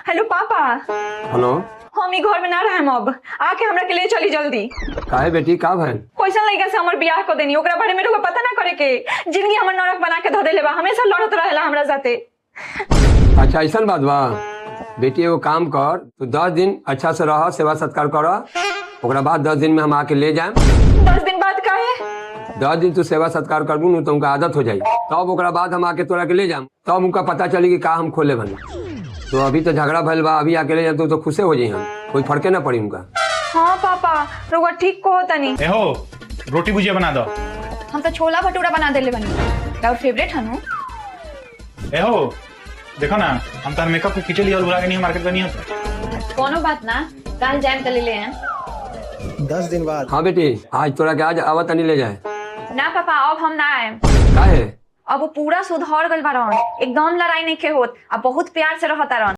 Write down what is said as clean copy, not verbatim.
Hello पापा। Hello. हम ई घर में ना रहे अब, आके हमरा के ले चली जल्दी। काहे बेटी का भइल? कैसन लड़का से हमर बियाह कर देनी, ओकरा बारे में लोग पता ना करे के। जिंदगी हमर नरक बना के धो देले बा, हमेशा लड़त रहेला हमरा साथे। अच्छा ऐसा बात बा। बेटी एगो काम कर, तू 10 दिन अच्छा से रह, सेवा सत्कार कर, ओकरा बाद 10 दिन में हम आके ले जाए। 10 दिन बाद काहे? 10 दिन तू सेवा सत्कार करबू न तो उनका आदत हो जाई, तब ओकरा बाद हम आके तोरा के ले जाम, तब उनका पता चली कि का हम खोले बनी। तो अभी तो झगड़ा भइल बा, अभी आके ले जाए तो खुशे हो जाई, हम कोई फर्के ना पड़ी उनका। हाँ पापा रउआ ठीक कहो तनी। एहो रोटी भुजिया बना दो। हम तो छोला भटूरा बना देले बनी, और फेवरेट हनु। एहो देखो ना, हम तार मेकअप के किट लिया बुला के नहीं मार्केट में नहीं होता। कोनो बात ना, कल जाम त ले ले हैं। 10 दिन बाद। हाँ बेटी, आज तोरा के आज आवत नहीं ले जाए। ना पापा अब हम ना आए। काहे? अब वो पूरा सुधर गइल बारन, एकदम लड़ाई नहीं के होत, अब बहुत प्यार से रहता रन।